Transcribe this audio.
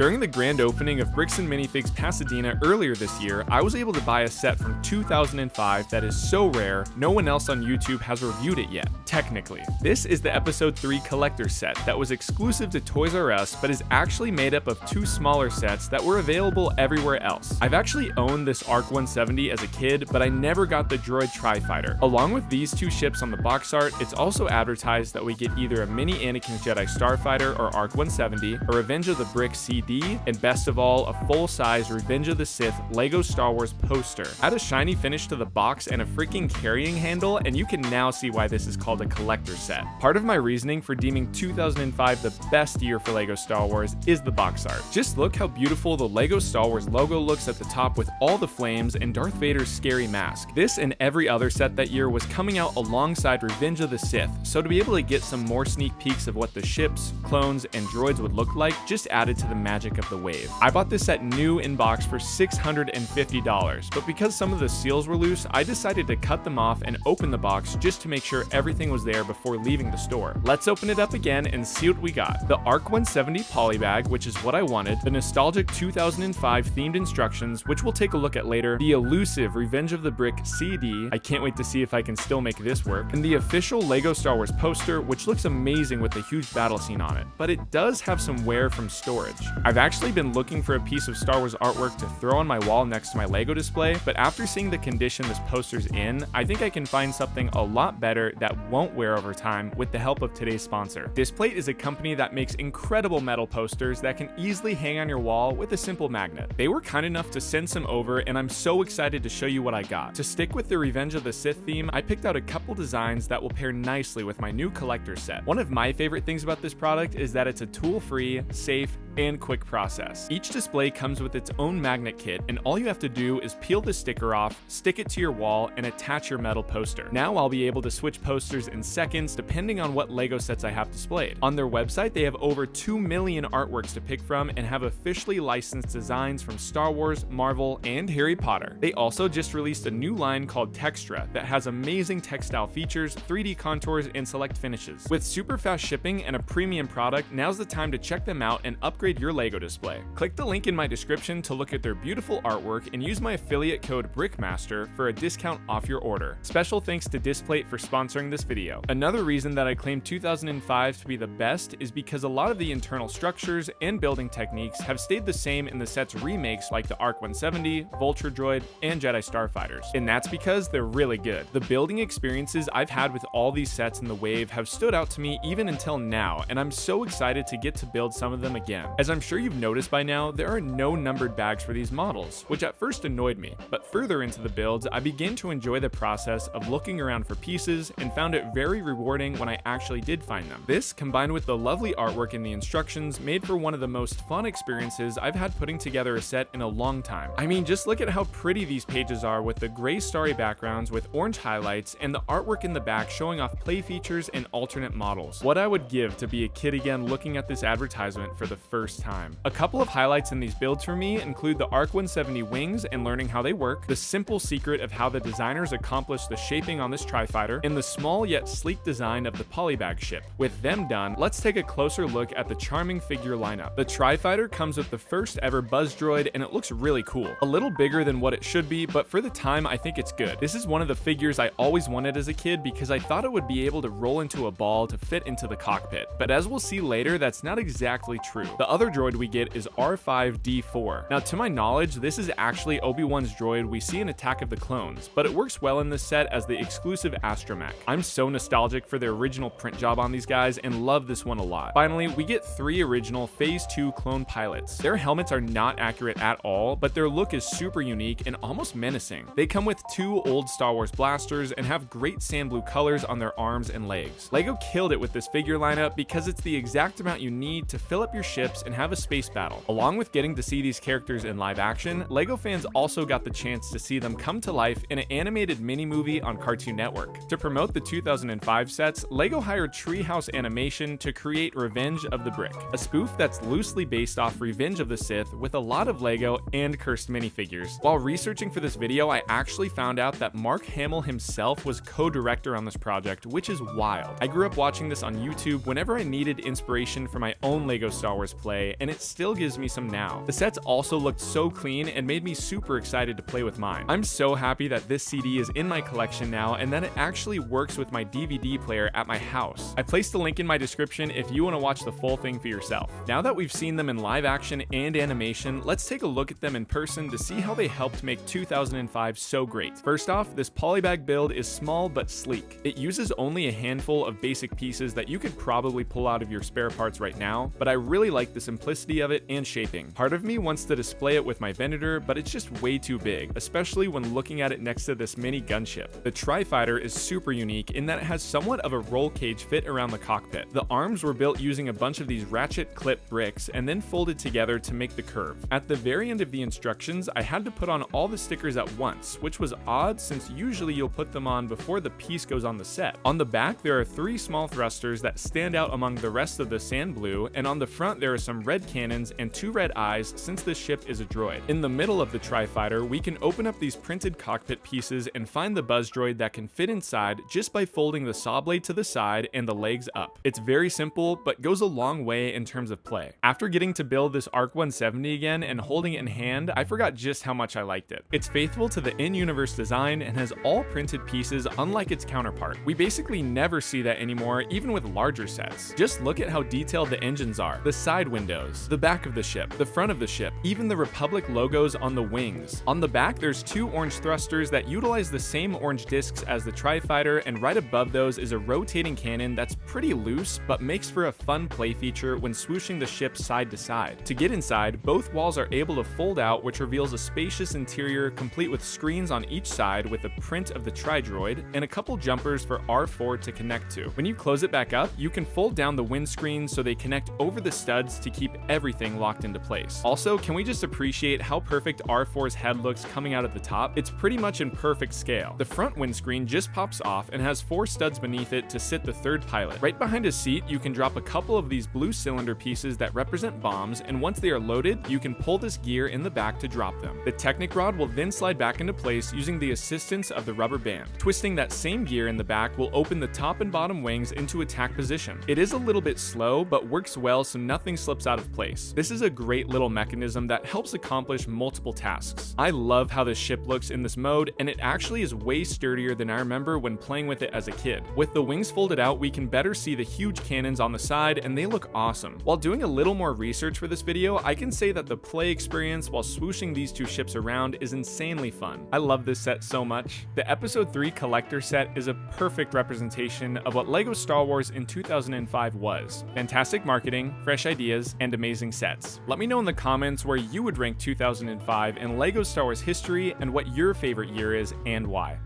During the grand opening of Bricks and Minifigs Pasadena earlier this year, I was able to buy a set from 2005 that is so rare, no one else on YouTube has reviewed it yet, technically. This is the Episode 3 collector set that was exclusive to Toys R Us, but is actually made up of 2 smaller sets that were available everywhere else. I've actually owned this ARC 170 as a kid, but I never got the Droid Tri-Fighter. Along with these 2 ships on the box art, it's also advertised that we get either a mini Anakin Jedi Starfighter or ARC 170, a Revenge of the Brick CD, and best of all, a full-size Revenge of the Sith LEGO Star Wars poster. Add a shiny finish to the box and a freaking carrying handle, and you can now see why this is called a collector set. Part of my reasoning for deeming 2005 the best year for LEGO Star Wars is the box art. Just look how beautiful the LEGO Star Wars logo looks at the top with all the flames and Darth Vader's scary mask. This and every other set that year was coming out alongside Revenge of the Sith, so to be able to get some more sneak peeks of what the ships, clones, and droids would look like just added to the magic of the wave. I bought this set new in box for $650, but because some of the seals were loose, I decided to cut them off and open the box just to make sure everything was there before leaving the store. Let's open it up again and see what we got. The ARC 170 polybag, which is what I wanted, the nostalgic 2005 themed instructions, which we'll take a look at later, the elusive Revenge of the Brick CD, I can't wait to see if I can still make this work, and the official LEGO Star Wars poster, which looks amazing with the huge battle scene on it, but it does have some wear from storage. I've actually been looking for a piece of Star Wars artwork to throw on my wall next to my LEGO display, but after seeing the condition this poster's in, I think I can find something a lot better that won't wear over time with the help of today's sponsor. Displate is a company that makes incredible metal posters that can easily hang on your wall with a simple magnet. They were kind enough to send some over, and I'm so excited to show you what I got. To stick with the Revenge of the Sith theme, I picked out a couple designs that will pair nicely with my new collector set. One of my favorite things about this product is that it's a tool-free, safe, and quick process. Each display comes with its own magnet kit, and all you have to do is peel the sticker off, stick it to your wall, and attach your metal poster. Now I'll be able to switch posters in seconds depending on what LEGO sets I have displayed. On their website, they have over 2 million artworks to pick from and have officially licensed designs from Star Wars, Marvel, and Harry Potter. They also just released a new line called Textra that has amazing textile features, 3D contours, and select finishes. With super fast shipping and a premium product, now's the time to check them out and upgrade your LEGO display. Click the link in my description to look at their beautiful artwork and use my affiliate code BRICKMASTER for a discount off your order. Special thanks to Displate for sponsoring this video. Another reason that I claim 2005 to be the best is because a lot of the internal structures and building techniques have stayed the same in the set's remakes like the ARC 170, Vulture Droid, and Jedi Starfighters. And that's because they're really good. The building experiences I've had with all these sets in the wave have stood out to me even until now, and I'm so excited to get to build some of them again. As I'm sure you've noticed by now, there are no numbered bags for these models, which at first annoyed me, but further into the builds, I began to enjoy the process of looking around for pieces and found it very rewarding when I actually did find them. This, combined with the lovely artwork in the instructions, made for one of the most fun experiences I've had putting together a set in a long time. I mean, just look at how pretty these pages are with the gray starry backgrounds with orange highlights and the artwork in the back showing off play features and alternate models. What I would give to be a kid again looking at this advertisement for the first time. A couple of highlights in these builds for me include the ARC 170 wings and learning how they work, the simple secret of how the designers accomplished the shaping on this Tri-Fighter, and the small yet sleek design of the polybag ship. With them done, let's take a closer look at the charming figure lineup. The Tri-Fighter comes with the first ever Buzz Droid, and it looks really cool. A little bigger than what it should be, but for the time I think it's good. This is one of the figures I always wanted as a kid because I thought it would be able to roll into a ball to fit into the cockpit, but as we'll see later, that's not exactly true. The other droid we get is R5-D4. Now, to my knowledge, this is actually Obi-Wan's droid we see in Attack of the Clones, but it works well in this set as the exclusive astromech. I'm so nostalgic for the original print job on these guys and love this one a lot. Finally, we get 3 original Phase 2 clone pilots. Their helmets are not accurate at all, but their look is super unique and almost menacing. They come with 2 old Star Wars blasters and have great sand blue colors on their arms and legs. LEGO killed it with this figure lineup because it's the exact amount you need to fill up your ships and have a space battle. Along with getting to see these characters in live action, LEGO fans also got the chance to see them come to life in an animated mini-movie on Cartoon Network. To promote the 2005 sets, LEGO hired Treehouse Animation to create Revenge of the Brick, a spoof that's loosely based off Revenge of the Sith with a lot of LEGO and cursed minifigures. While researching for this video, I actually found out that Mark Hamill himself was co-director on this project, which is wild. I grew up watching this on YouTube whenever I needed inspiration for my own LEGO Star Wars play play, and it still gives me some now. The sets also looked so clean and made me super excited to play with mine. I'm so happy that this CD is in my collection now and that it actually works with my DVD player at my house. I placed a link in my description if you want to watch the full thing for yourself. Now that we've seen them in live action and animation, let's take a look at them in person to see how they helped make 2005 so great. First off, this polybag build is small but sleek. It uses only a handful of basic pieces that you could probably pull out of your spare parts right now, but I really like the simplicity of it and shaping. Part of me wants to display it with my Venator, but it's just way too big, especially when looking at it next to this mini gunship. The Tri-Fighter is super unique in that it has somewhat of a roll cage fit around the cockpit. The arms were built using a bunch of these ratchet clip bricks and then folded together to make the curve. At the very end of the instructions, I had to put on all the stickers at once, which was odd since usually you'll put them on before the piece goes on the set. On the back, there are 3 small thrusters that stand out among the rest of the sand blue, and on the front there are some red cannons and 2 red eyes since this ship is a droid. In the middle of the Tri-Fighter, we can open up these printed cockpit pieces and find the buzz droid that can fit inside just by folding the saw blade to the side and the legs up. It's very simple, but goes a long way in terms of play. After getting to build this ARC 170 again and holding it in hand, I forgot just how much I liked it. It's faithful to the in-universe design and has all printed pieces unlike its counterpart. We basically never see that anymore, even with larger sets. Just look at how detailed the engines are, the side windows, the back of the ship, the front of the ship, even the Republic logos on the wings. On the back, there's 2 orange thrusters that utilize the same orange discs as the Tri-Fighter, and right above those is a rotating cannon that's pretty loose but makes for a fun play feature when swooshing the ship side to side. To get inside, both walls are able to fold out, which reveals a spacious interior complete with screens on each side with a print of the Tri-Droid and a couple jumpers for R4 to connect to. When you close it back up, you can fold down the windscreen so they connect over the studs to keep everything locked into place. Also, can we just appreciate how perfect R4's head looks coming out of the top? It's pretty much in perfect scale. The front windscreen just pops off and has 4 studs beneath it to sit the third pilot. Right behind his seat, you can drop a couple of these blue cylinder pieces that represent bombs, and once they are loaded, you can pull this gear in the back to drop them. The Technic rod will then slide back into place using the assistance of the rubber band. Twisting that same gear in the back will open the top and bottom wings into attack position. It is a little bit slow, but works well so nothing slips out of place. This is a great little mechanism that helps accomplish multiple tasks. I love how this ship looks in this mode, and it actually is way sturdier than I remember when playing with it as a kid. With the wings folded out, we can better see the huge cannons on the side, and they look awesome. While doing a little more research for this video, I can say that the play experience while swooshing these 2 ships around is insanely fun. I love this set so much. The Episode 3 collector set is a perfect representation of what LEGO Star Wars in 2005 was. Fantastic marketing, fresh ideas, and amazing sets. Let me know in the comments where you would rank 2005 in LEGO Star Wars history and what your favorite year is and why.